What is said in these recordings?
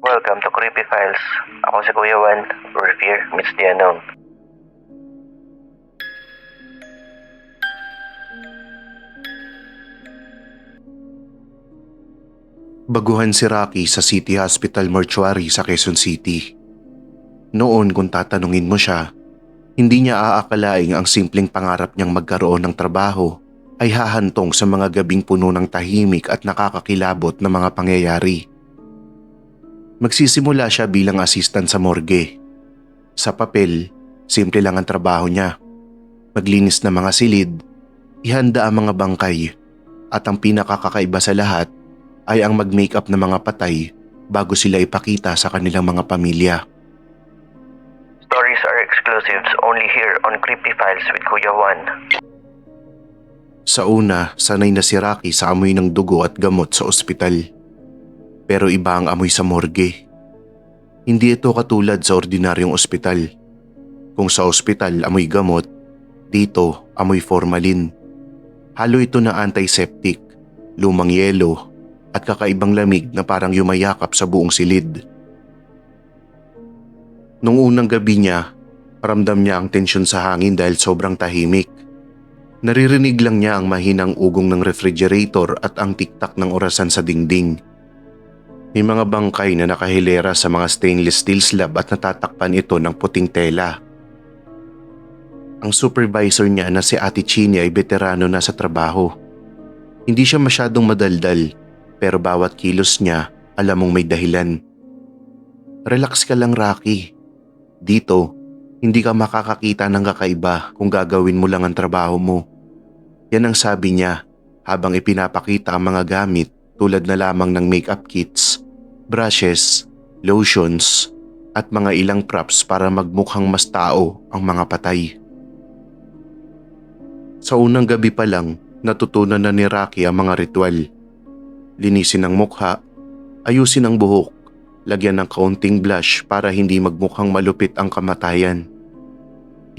Welcome to Creepy Files. Ako si Kuya Juan, where fear meets the unknown. Baguhan si Rocky sa City Hospital Mortuary sa Quezon City. Noon kung tatanungin mo siya, hindi niya aakalaing ang simpleng pangarap niyang magkaroon ng trabaho ay hahantong sa mga gabing puno ng tahimik at nakakakilabot na mga pangyayari. Magsisimula siya bilang assistant sa morgue. Sa papel, simple lang ang trabaho niya. Maglinis ng mga silid, ihanda ang mga bangkay, at ang pinakakakaiba sa lahat ay ang mag-makeup ng mga patay bago sila ipakita sa kanilang mga pamilya. Stories are exclusives only here on Creepy Files with Kuya Juan. Sa una, sanay na si Rocky sa amoy ng dugo at gamot sa ospital. Pero iba ang amoy sa morgue. Hindi ito katulad sa ordinaryong ospital. Kung sa ospital amoy gamot, dito amoy formalin. Halo ito ng antiseptic, lumang yelo, at kakaibang lamig na parang yumayakap sa buong silid. Nung unang gabi niya, ramdam niya ang tensyon sa hangin dahil sobrang tahimik. Naririnig lang niya ang mahinang ugong ng refrigerator at ang tiktak ng orasan sa dingding. May mga bangkay na nakahilera sa mga stainless steel slab at natatakpan ito ng puting tela. Ang supervisor niya na si Ate Chini ay veterano na sa trabaho. Hindi siya masyadong madaldal, pero bawat kilos niya alam mong may dahilan. Relax ka lang, Rocky. Dito, hindi ka makakakita ng kakaiba kung gagawin mo lang ang trabaho mo. Yan ang sabi niya habang ipinapakita ang mga gamit tulad na lamang ng makeup kits, brushes, lotions, at mga ilang props para magmukhang mas tao ang mga patay. Sa unang gabi pa lang, natutunan na ni Rocky ang mga ritual. Linisin ang mukha, ayusin ang buhok, lagyan ng kaunting blush para hindi magmukhang malupit ang kamatayan.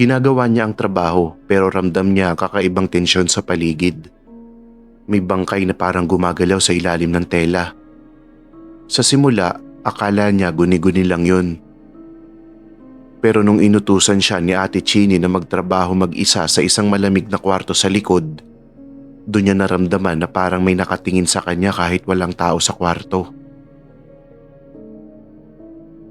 Ginagawa niya ang trabaho pero ramdam niya kakaibang tensyon sa paligid. May bangkay na parang gumagalaw sa ilalim ng tela. Sa simula, akala niya guni-guni lang yun. Pero nung inutusan siya ni Ate Chini na magtrabaho mag-isa sa isang malamig na kwarto sa likod, doon niya naramdaman na parang may nakatingin sa kanya kahit walang tao sa kwarto.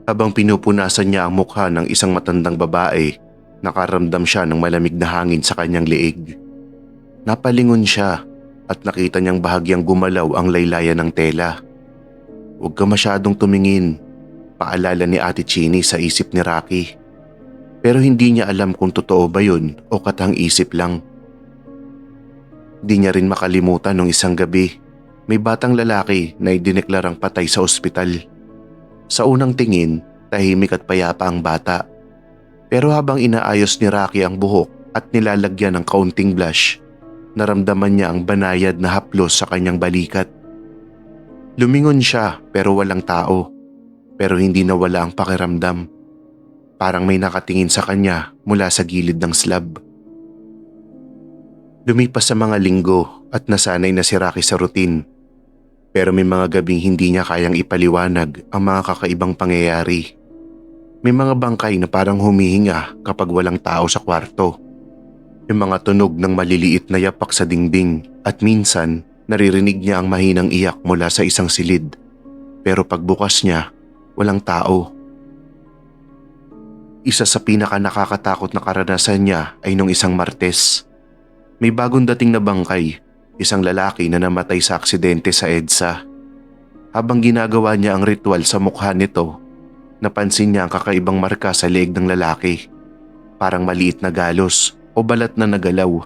Habang pinupunasan niya ang mukha ng isang matandang babae, nakaramdam siya ng malamig na hangin sa kanyang leeg. Napalingon siya at nakita niyang bahagyang gumalaw ang laylayan ng tela. "Huwag ka masyadong tumingin," paalala ni Ate Chini sa isip ni Rocky. Pero hindi niya alam kung totoo ba yun o katang-isip lang. Di niya rin makalimutan nung isang gabi, may batang lalaki na idineklarang patay sa ospital. Sa unang tingin, tahimik at payapa ang bata. Pero habang inaayos ni Rocky ang buhok at nilalagyan ng kaunting blush, naramdaman niya ang banayad na haplos sa kanyang balikat. Lumingon siya pero walang tao. Pero hindi nawala ang pakiramdam. Parang may nakatingin sa kanya mula sa gilid ng slab. Lumipas sa mga linggo at nasanay na si Rocky sa routine. Pero may mga gabing hindi niya kayang ipaliwanag ang mga kakaibang pangyayari. May mga bangkay na parang humihinga kapag walang tao sa kwarto. May mga tunog ng maliliit na yapak sa dingding at minsan naririnig niya ang mahinang iyak mula sa isang silid. Pero pagbukas niya, walang tao. Isa sa pinaka nakakatakot na karanasan niya ay nung isang Martes. May bagong dating na bangkay, isang lalaki na namatay sa aksidente sa EDSA. Habang ginagawa niya ang ritual sa mukha nito, napansin niya ang kakaibang marka sa leeg ng lalaki. Parang maliit na galos o balat na nagalaw.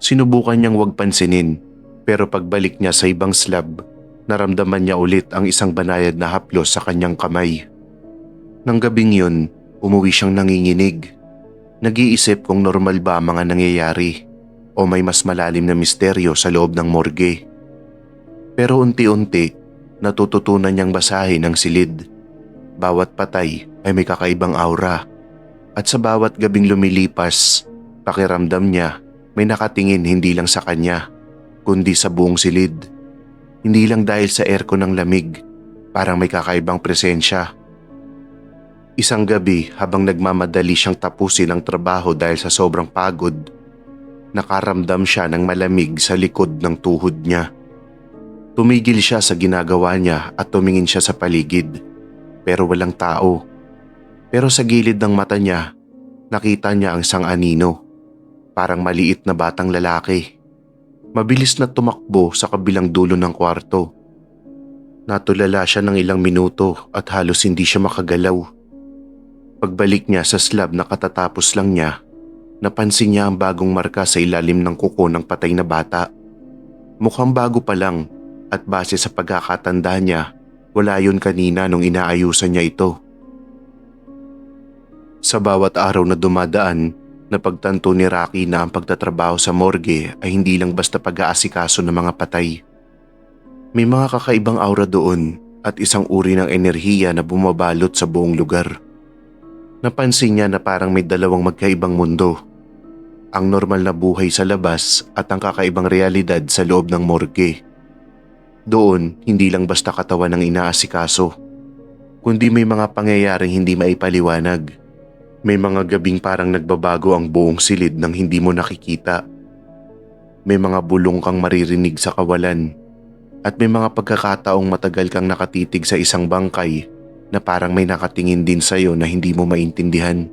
Sinubukan niyang huwag pansinin, pero pagbalik niya sa ibang slab, naramdaman niya ulit ang isang banayad na haplos sa kanyang kamay. Nang gabing yun, umuwi siyang nanginginig. Nag-iisip kung normal ba ang mga nangyayari o may mas malalim na misteryo sa loob ng morgue. Pero unti-unti, natututunan niyang basahin ang silid. Bawat patay ay may kakaibang aura. At sa bawat gabing lumilipas, pakiramdam niya may nakatingin hindi lang sa kanya, kundi sa buong silid. Hindi lang dahil sa aircon ng lamig, parang may kakaibang presensya. Isang gabi habang nagmamadali siyang tapusin ang trabaho dahil sa sobrang pagod, nakaramdam siya ng malamig sa likod ng tuhod niya. Tumigil siya sa ginagawa niya at tumingin siya sa paligid, pero walang tao. Pero sa gilid ng mata niya, nakita niya ang isang anino, parang maliit na batang lalaki. Mabilis na tumakbo sa kabilang dulo ng kwarto. Natulala siya ng ilang minuto at halos hindi siya makagalaw. Pagbalik niya sa slab na katatapos lang niya, napansin niya ang bagong marka sa ilalim ng kuko ng patay na bata. Mukhang bago pa lang at base sa pagkakatanda niya, wala yun kanina nung inaayusan niya ito. Sa bawat araw na dumadaan, napagtanto ni Rocky na ang pagtatrabaho sa morgue ay hindi lang basta pag-aasikaso ng mga patay. May mga kakaibang aura doon at isang uri ng enerhiya na bumabalot sa buong lugar. Napansin niya na parang may dalawang magkaibang mundo. Ang normal na buhay sa labas at ang kakaibang realidad sa loob ng morgue. Doon, hindi lang basta katawan ng inaasikaso, kundi may mga pangyayaring hindi maipaliwanag. May mga gabing parang nagbabago ang buong silid nang hindi mo nakikita. May mga bulong kang maririnig sa kawalan. At may mga pagkakataong matagal kang nakatitig sa isang bangkay na parang may nakatingin din sa'yo na hindi mo maintindihan.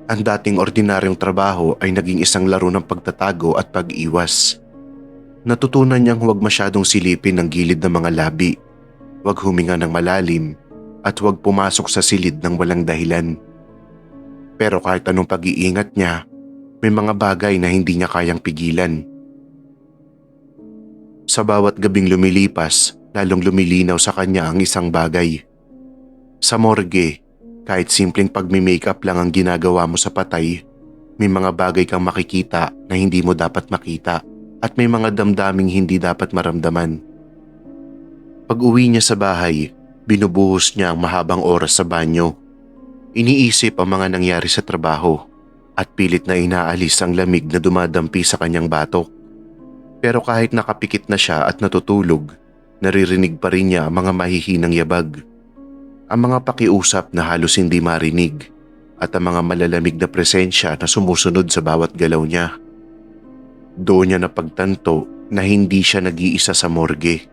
Ang dating ordinaryong trabaho ay naging isang laro ng pagtatago at pag-iwas. Natutunan niyang huwag masyadong silipin ang gilid ng mga labi, huwag huminga ng malalim, at huwag pumasok sa silid ng walang dahilan. Pero kahit anong pag-iingat niya, may mga bagay na hindi niya kayang pigilan. Sa bawat gabing lumilipas, lalong lumilinaw sa kanya ang isang bagay. Sa morgue, kahit simpleng pagmi-makeup lang ang ginagawa mo sa patay, may mga bagay kang makikita na hindi mo dapat makita at may mga damdaming hindi dapat maramdaman. Pag-uwi niya sa bahay, binubuhos niya ang mahabang oras sa banyo. Iniisip ang mga nangyari sa trabaho at pilit na inaalis ang lamig na dumadampi sa kanyang batok. Pero kahit nakapikit na siya at natutulog, naririnig pa rin niya ang mga mahihinang yabag. Ang mga pakiusap na halos hindi marinig at ang mga malalamig na presensya na sumusunod sa bawat galaw niya. Doon niya napagtanto na hindi siya nag-iisa sa morgue.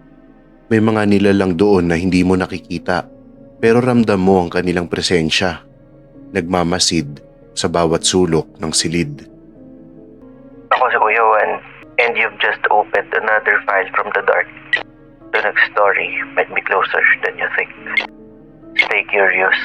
May mga nilalang doon na hindi mo nakikita pero ramdam mo ang kanilang presensya. Nagmamasid sa bawat sulok ng silid. Ako si Kuya Juan, and you've just opened another file from the dark. The next story might be closer than you think. Stay curious.